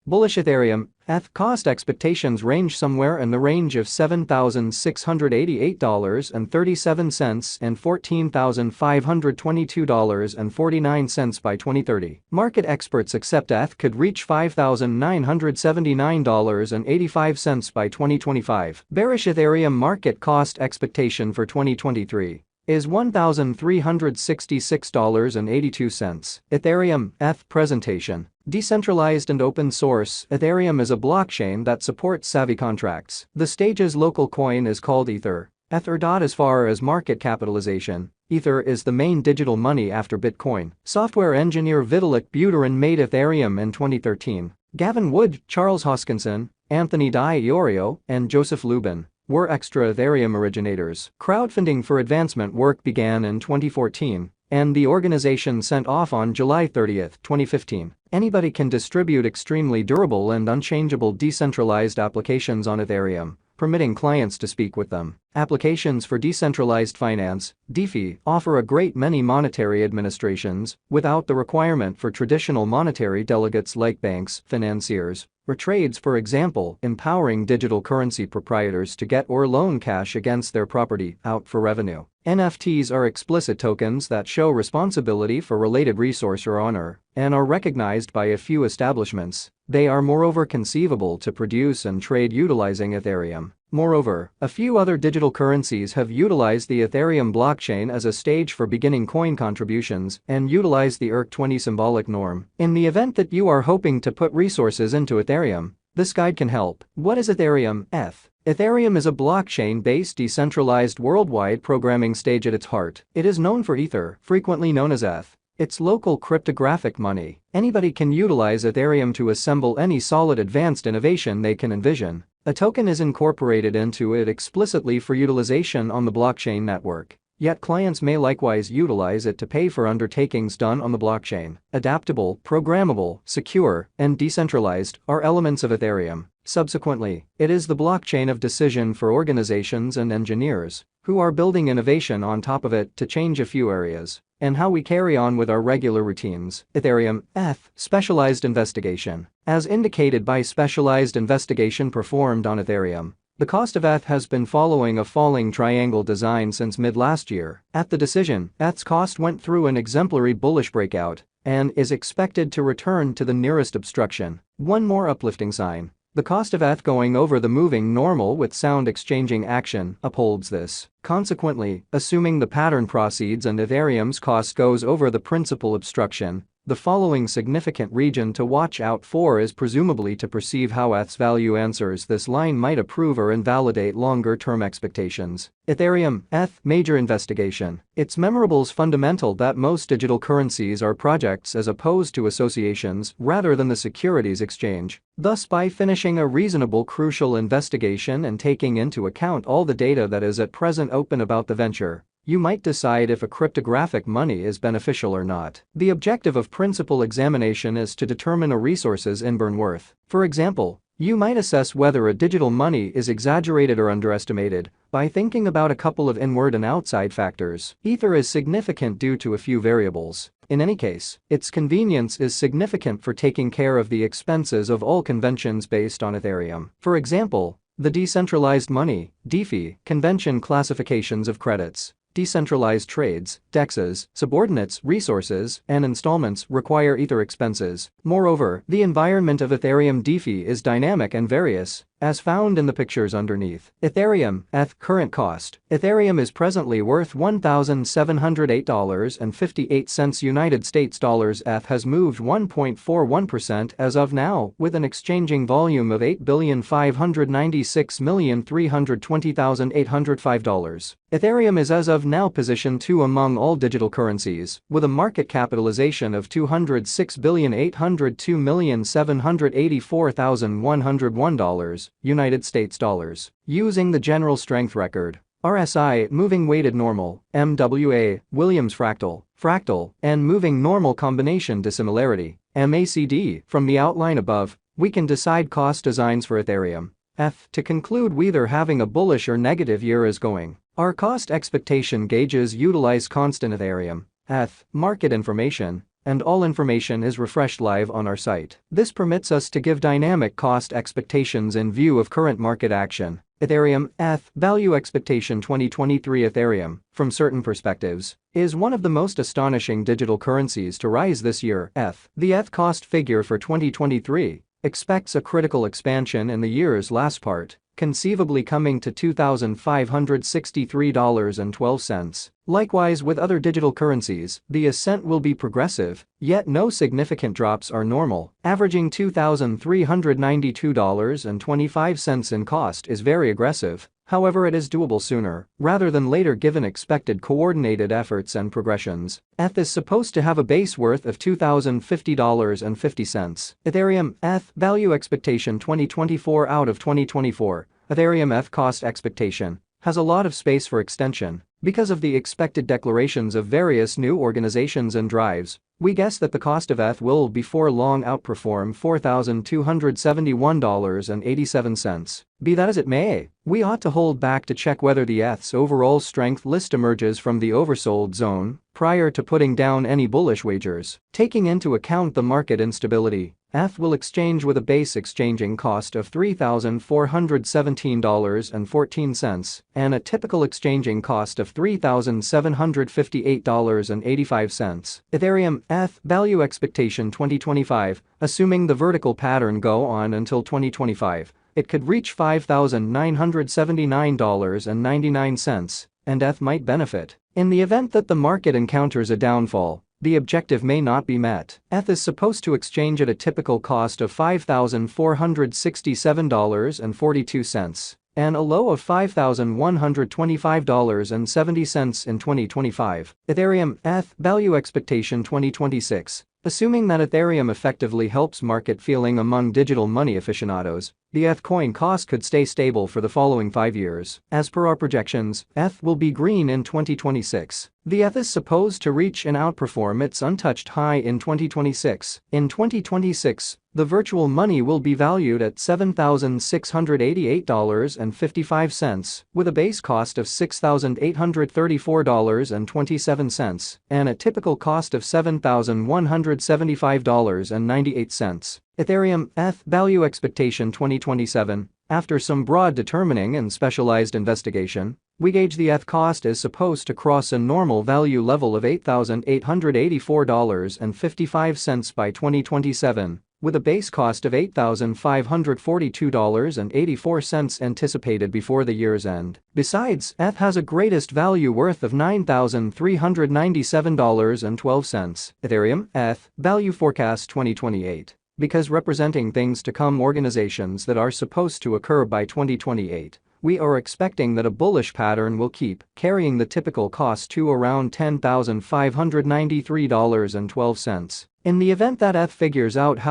Bullish Ethereum, ETH cost expectations range somewhere in the range of $7,688.37 and $14,522.49 by 2030. Market experts accept ETH could reach $5,979.85 by 2025. Bearish Ethereum market cost expectation for 2023 is $1,366.82. Ethereum, ETH presentation. Decentralized and open source, Ethereum is a blockchain that supports savvy contracts. The stage's local coin is called Ether. Ether. As far as market capitalization, Ether is the main digital money after Bitcoin. Software engineer Vitalik Buterin made Ethereum in 2013. Gavin Wood, Charles Hoskinson, Anthony Di Iorio, and Joseph Lubin were extra Ethereum originators. Crowdfunding for advancement work began in 2014, and the organization sent off on July 30, 2015. Anybody can distribute extremely durable and unchangeable decentralized applications on Ethereum, permitting clients to speak with them. Applications for decentralized finance, DeFi, offer a great many monetary administrations without the requirement for traditional monetary delegates like banks, financiers, or trades, for example, empowering digital currency proprietors to get or loan cash against their property out for revenue. NFTs are explicit tokens that show responsibility for related resource or honor and are recognized by a few establishments. They are moreover conceivable to produce and trade utilizing Ethereum. Moreover, a few other digital currencies have utilized the Ethereum blockchain as a stage for beginning coin contributions and utilize the ERC20 symbolic norm. In the event that you are hoping to put resources into Ethereum, this guide can help. What is Ethereum? ETH. Ethereum is a blockchain-based decentralized worldwide programming stage at its heart. It is known for Ether, frequently known as ETH. It's local cryptographic money. Anybody can utilize Ethereum to assemble any solid advanced innovation they can envision. A token is incorporated into it explicitly for utilization on the blockchain network. Yet clients may likewise utilize it to pay for undertakings done on the blockchain. Adaptable, programmable, secure, and decentralized are elements of Ethereum. Subsequently, it is the blockchain of decision for organizations and engineers who are building innovation on top of it to change a few areas and how we carry on with our regular routines. Ethereum, ETH, specialized investigation. As indicated by specialized investigation performed on Ethereum, the cost of ETH has been following a falling triangle design since mid-last year. At the decision, ETH's cost went through an exemplary bullish breakout and is expected to return to the nearest obstruction. One more uplifting sign. The cost of ETH going over the moving normal with sound exchanging action upholds this. Consequently, assuming the pattern proceeds and Ethereum's cost goes over the principal obstruction, the following significant region to watch out for is presumably to perceive how ETH's value answers this line might approve or invalidate longer-term expectations. Ethereum, ETH, major investigation. It's memorable's fundamental that most digital currencies are projects as opposed to associations rather than the securities exchange. Thus, by finishing a reasonable crucial investigation and taking into account all the data that is at present open about the venture, you might decide if a cryptographic money is beneficial or not. The objective of principal examination is to determine a resource's in-burn worth. For example, you might assess whether a digital money is exaggerated or underestimated by thinking about a couple of inward and outside factors. Ether is significant due to a few variables. In any case, its convenience is significant for taking care of the expenses of all conventions based on Ethereum. For example, the decentralized money, DeFi, convention classifications of credits, decentralized trades, DEXs, subordinates, resources, and installments require Ether expenses. Moreover, the environment of Ethereum DeFi is dynamic and various, as found in the pictures underneath. Ethereum, ETH current cost. Ethereum is presently worth $1,708.58 United States dollars. ETH has moved 1.41% as of now, with an exchanging volume of $8,596,320,805. Ethereum is as of now position 2 among all digital currencies, with a market capitalization of $206,802,784,101 United States dollars. Using the general strength record, RSI, moving weighted normal, MWA, Williams fractal, and moving normal combination dissimilarity, MACD, from the outline above, we can decide cost designs for Ethereum. ETH. To conclude, whether having a bullish or negative year is going. Our cost expectation gauges utilize constant Ethereum, ETH, market information, and all information is refreshed live on our site. This permits us to give dynamic cost expectations in view of current market action. Ethereum ETH Value Expectation 2023. Ethereum, from certain perspectives, is one of the most astonishing digital currencies to rise this year. The ETH cost figure for 2023 expects a critical expansion in the year's last part, conceivably coming to $2,563.12. Likewise with other digital currencies, the ascent will be progressive, yet no significant drops are normal. Averaging $2,392.25 in cost is very aggressive, however it is doable sooner rather than later given expected coordinated efforts and progressions. ETH is supposed to have a base worth of $2,050.50. Ethereum ETH Value Expectation 2024. Out of 2024, Ethereum ETH cost expectation has a lot of space for extension. Because of the expected declarations of various new organizations and drives, we guess that the cost of ETH will before long outperform $4,271.87. Be that as it may, we ought to hold back to check whether the ETH's overall strength list emerges from the oversold zone prior to putting down any bullish wagers. Taking into account the market instability, ETH will exchange with a base exchanging cost of $3,417.14 and a typical exchanging cost of $3,758.85. Ethereum ETH Value Expectation 2025. Assuming the vertical pattern go on until 2025, it could reach $5,979.99, and ETH might benefit. In the event that the market encounters a downfall, the objective may not be met. ETH is supposed to exchange at a typical cost of $5,467.42 and a low of $5,125.70 in 2025. Ethereum ETH Value Expectation 2026. Assuming that Ethereum effectively helps market feeling among digital money aficionados, the ETH coin cost could stay stable for the following 5 years. As per our projections, ETH will be green in 2026. The ETH is supposed to reach and outperform its untouched high in 2026. In 2026, the virtual money will be valued at $7,688.55, with a base cost of $6,834.27 and a typical cost of $7,175.98. Ethereum ETH Value Expectation 2027. After some broad determining and specialized investigation, we gauge the ETH cost is supposed to cross a normal value level of $8,884.55 by 2027, with a base cost of $8,542.84 anticipated before the year's end. Besides, ETH has a greatest value worth of $9,397.12. Ethereum ETH Value Forecast 2028. Because representing things to come organizations that are supposed to occur by 2028, we are expecting that a bullish pattern will keep carrying the typical cost to around $10,593.12. In the event that ETH figures out how